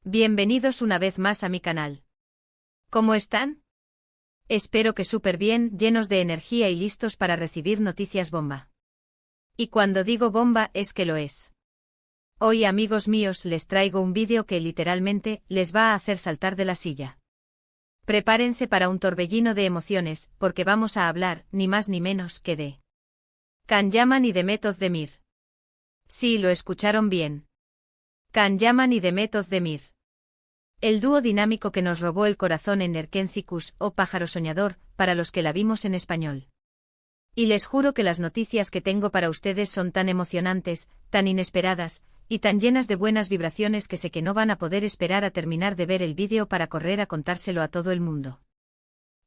Bienvenidos una vez más a mi canal. ¿Cómo están? Espero que súper bien, llenos de energía y listos para recibir noticias bomba. Y cuando digo bomba es que lo es. Hoy, amigos míos, les traigo un vídeo que literalmente les va a hacer saltar de la silla. Prepárense para un torbellino de emociones, porque vamos a hablar, ni más ni menos, que de Can Yaman y Demet Özdemir. Sí, lo escucharon bien. Can Yaman y Demet Özdemir. El dúo dinámico que nos robó el corazón en Erkenzicus, o Pájaro Soñador, para los que la vimos en español. Y les juro que las noticias que tengo para ustedes son tan emocionantes, tan inesperadas, y tan llenas de buenas vibraciones que sé que no van a poder esperar a terminar de ver el vídeo para correr a contárselo a todo el mundo.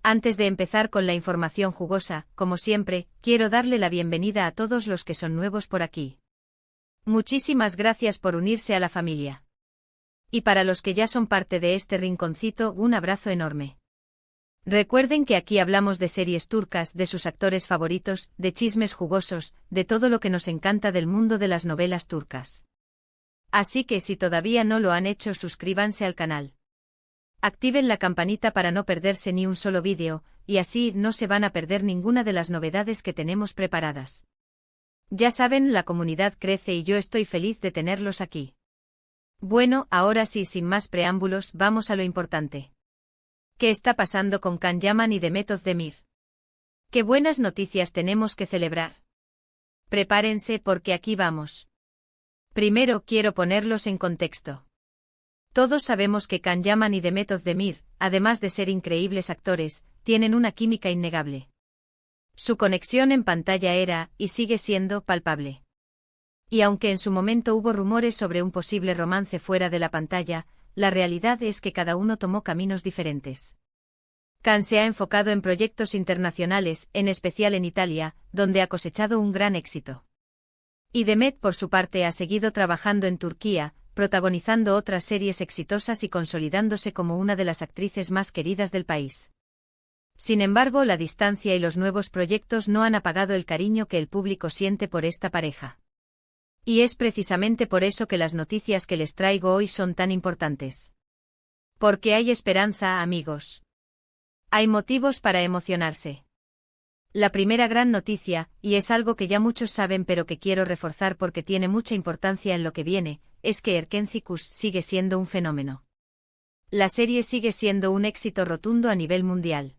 Antes de empezar con la información jugosa, como siempre, quiero darle la bienvenida a todos los que son nuevos por aquí. Muchísimas gracias por unirse a la familia. Y para los que ya son parte de este rinconcito, un abrazo enorme. Recuerden que aquí hablamos de series turcas, de sus actores favoritos, de chismes jugosos, de todo lo que nos encanta del mundo de las novelas turcas. Así que si todavía no lo han hecho, suscríbanse al canal. Activen la campanita para no perderse ni un solo vídeo, y así no se van a perder ninguna de las novedades que tenemos preparadas. Ya saben, la comunidad crece y yo estoy feliz de tenerlos aquí. Bueno, ahora sí, sin más preámbulos, vamos a lo importante. ¿Qué está pasando con Can Yaman y Demet Özdemir? ¿Qué buenas noticias tenemos que celebrar? Prepárense porque aquí vamos. Primero quiero ponerlos en contexto. Todos sabemos que Can Yaman y Demet Özdemir, además de ser increíbles actores, tienen una química innegable. Su conexión en pantalla era, y sigue siendo, palpable. Y aunque en su momento hubo rumores sobre un posible romance fuera de la pantalla, la realidad es que cada uno tomó caminos diferentes. Can se ha enfocado en proyectos internacionales, en especial en Italia, donde ha cosechado un gran éxito. Y Demet, por su parte, ha seguido trabajando en Turquía, protagonizando otras series exitosas y consolidándose como una de las actrices más queridas del país. Sin embargo, la distancia y los nuevos proyectos no han apagado el cariño que el público siente por esta pareja. Y es precisamente por eso que las noticias que les traigo hoy son tan importantes. Porque hay esperanza, amigos. Hay motivos para emocionarse. La primera gran noticia, y es algo que ya muchos saben pero que quiero reforzar porque tiene mucha importancia en lo que viene, es que Erkenzicus sigue siendo un fenómeno. La serie sigue siendo un éxito rotundo a nivel mundial.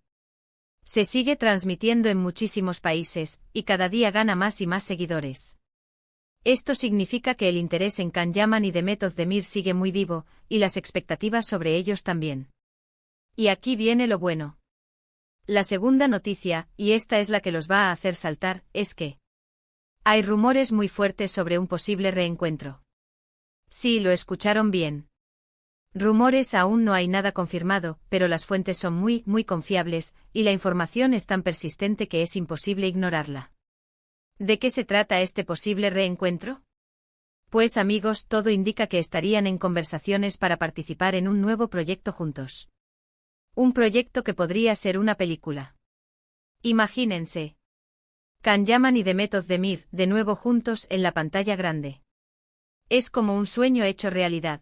Se sigue transmitiendo en muchísimos países, y cada día gana más y más seguidores. Esto significa que el interés en Can Yaman y Demet Özdemir sigue muy vivo, y las expectativas sobre ellos también. Y aquí viene lo bueno. La segunda noticia, y esta es la que los va a hacer saltar, es que hay rumores muy fuertes sobre un posible reencuentro. Sí, lo escucharon bien. Rumores, aún no hay nada confirmado, pero las fuentes son muy confiables, y la información es tan persistente que es imposible ignorarla. ¿De qué se trata este posible reencuentro? Pues amigos, todo indica que estarían en conversaciones para participar en un nuevo proyecto juntos. Un proyecto que podría ser una película. Imagínense. Can Yaman y Demet Özdemir, de nuevo juntos en la pantalla grande. Es como un sueño hecho realidad.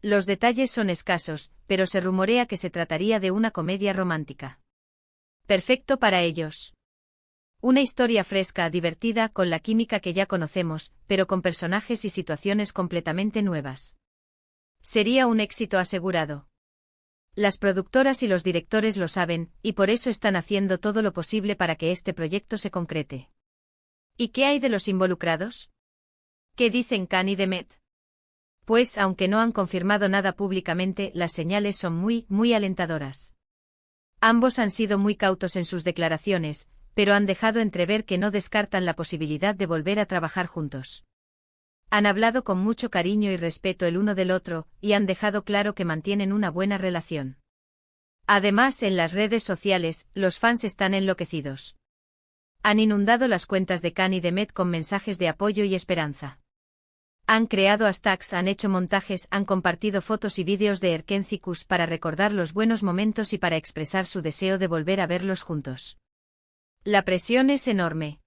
Los detalles son escasos, pero se rumorea que se trataría de una comedia romántica. Perfecto para ellos. Una historia fresca, divertida, con la química que ya conocemos, pero con personajes y situaciones completamente nuevas. Sería un éxito asegurado. Las productoras y los directores lo saben, y por eso están haciendo todo lo posible para que este proyecto se concrete. ¿Y qué hay de los involucrados? ¿Qué dicen Can y Demet? Pues, aunque no han confirmado nada públicamente, las señales son muy alentadoras. Ambos han sido muy cautos en sus declaraciones, pero han dejado entrever que no descartan la posibilidad de volver a trabajar juntos. Han hablado con mucho cariño y respeto el uno del otro, y han dejado claro que mantienen una buena relación. Además, en las redes sociales, los fans están enloquecidos. Han inundado las cuentas de Can y Demet con mensajes de apoyo y esperanza. Han creado hashtags, han hecho montajes, han compartido fotos y vídeos de Erkenzicus para recordar los buenos momentos y para expresar su deseo de volver a verlos juntos. La presión es enorme.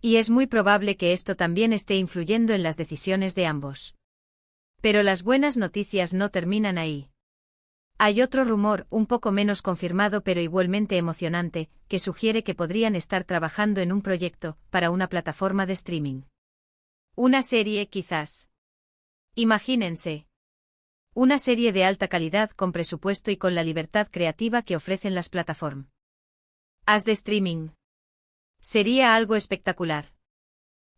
Y es muy probable que esto también esté influyendo en las decisiones de ambos. Pero las buenas noticias no terminan ahí. Hay otro rumor, un poco menos confirmado pero igualmente emocionante, que sugiere que podrían estar trabajando en un proyecto para una plataforma de streaming. Una serie, quizás. Imagínense. Una serie de alta calidad con presupuesto y con la libertad creativa que ofrecen las plataformas de streaming. Sería algo espectacular.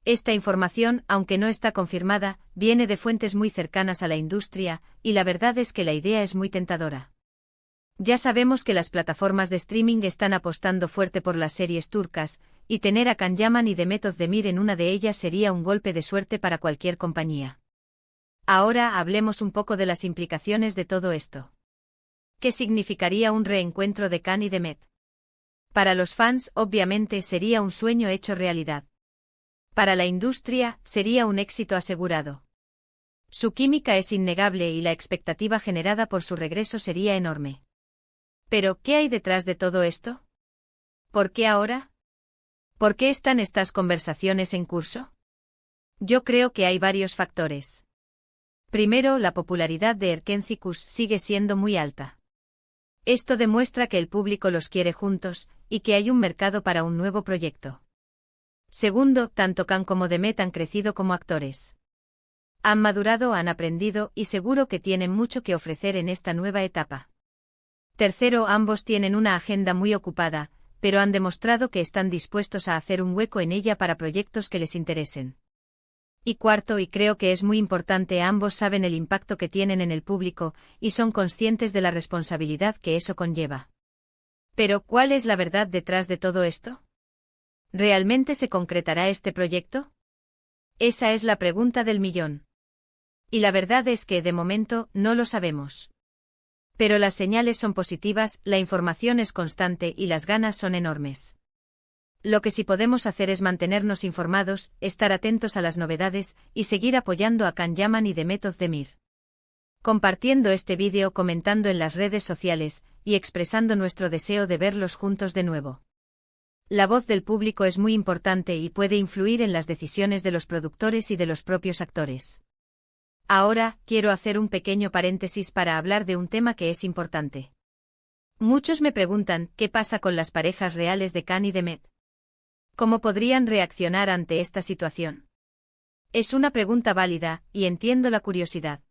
Esta información, aunque no está confirmada, viene de fuentes muy cercanas a la industria, y la verdad es que la idea es muy tentadora. Ya sabemos que las plataformas de streaming están apostando fuerte por las series turcas, y tener a Can Yaman y Demet Özdemir en una de ellas sería un golpe de suerte para cualquier compañía. Ahora hablemos un poco de las implicaciones de todo esto. ¿Qué significaría un reencuentro de Can y Demet? Para los fans, obviamente, sería un sueño hecho realidad. Para la industria, sería un éxito asegurado. Su química es innegable y la expectativa generada por su regreso sería enorme. Pero, ¿qué hay detrás de todo esto? ¿Por qué ahora? ¿Por qué están estas conversaciones en curso? Yo creo que hay varios factores. Primero, la popularidad de Erkenci sigue siendo muy alta. Esto demuestra que el público los quiere juntos, y que hay un mercado para un nuevo proyecto. Segundo, tanto Can como Demet han crecido como actores. Han madurado, han aprendido, y seguro que tienen mucho que ofrecer en esta nueva etapa. Tercero, ambos tienen una agenda muy ocupada, pero han demostrado que están dispuestos a hacer un hueco en ella para proyectos que les interesen. Y cuarto, y creo que es muy importante, ambos saben el impacto que tienen en el público, y son conscientes de la responsabilidad que eso conlleva. Pero, ¿cuál es la verdad detrás de todo esto? ¿Realmente se concretará este proyecto? Esa es la pregunta del millón. Y la verdad es que, de momento, no lo sabemos. Pero las señales son positivas, la información es constante y las ganas son enormes. Lo que sí podemos hacer es mantenernos informados, estar atentos a las novedades, y seguir apoyando a Can Yaman y Demet Özdemir. Compartiendo este vídeo, comentando en las redes sociales, y expresando nuestro deseo de verlos juntos de nuevo. La voz del público es muy importante y puede influir en las decisiones de los productores y de los propios actores. Ahora, quiero hacer un pequeño paréntesis para hablar de un tema que es importante. Muchos me preguntan, ¿qué pasa con las parejas reales de Can y Demet? ¿Cómo podrían reaccionar ante esta situación? Es una pregunta válida, y entiendo la curiosidad.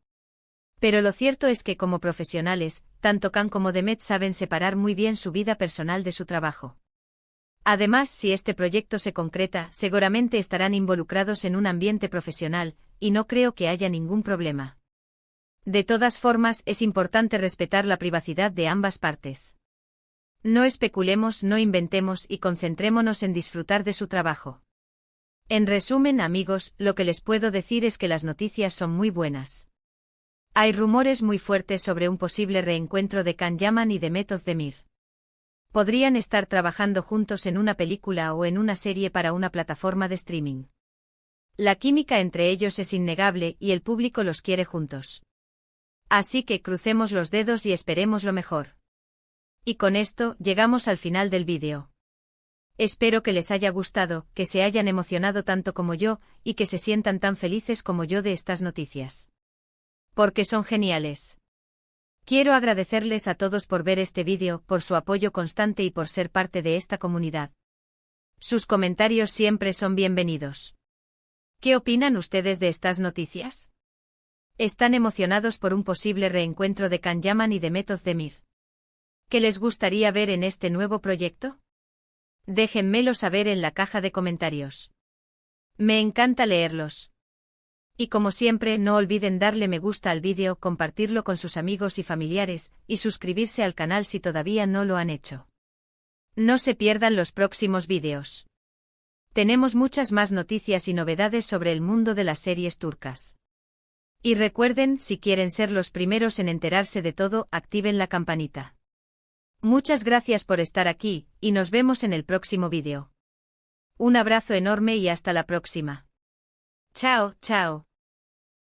Pero lo cierto es que como profesionales, tanto Can como Demet saben separar muy bien su vida personal de su trabajo. Además, si este proyecto se concreta, seguramente estarán involucrados en un ambiente profesional, y no creo que haya ningún problema. De todas formas, es importante respetar la privacidad de ambas partes. No especulemos, no inventemos y concentrémonos en disfrutar de su trabajo. En resumen, amigos, lo que les puedo decir es que las noticias son muy buenas. Hay rumores muy fuertes sobre un posible reencuentro de Can Yaman y Demet Özdemir. Podrían estar trabajando juntos en una película o en una serie para una plataforma de streaming. La química entre ellos es innegable y el público los quiere juntos. Así que crucemos los dedos y esperemos lo mejor. Y con esto, llegamos al final del vídeo. Espero que les haya gustado, que se hayan emocionado tanto como yo, y que se sientan tan felices como yo de estas noticias. Porque son geniales. Quiero agradecerles a todos por ver este vídeo, por su apoyo constante y por ser parte de esta comunidad. Sus comentarios siempre son bienvenidos. ¿Qué opinan ustedes de estas noticias? ¿Están emocionados por un posible reencuentro de Can Yaman y Demet Özdemir? ¿Qué les gustaría ver en este nuevo proyecto? Déjenmelo saber en la caja de comentarios. Me encanta leerlos. Y como siempre, no olviden darle me gusta al vídeo, compartirlo con sus amigos y familiares, y suscribirse al canal si todavía no lo han hecho. No se pierdan los próximos vídeos. Tenemos muchas más noticias y novedades sobre el mundo de las series turcas. Y recuerden, si quieren ser los primeros en enterarse de todo, activen la campanita. Muchas gracias por estar aquí, y nos vemos en el próximo vídeo. Un abrazo enorme y hasta la próxima. Chao, chao.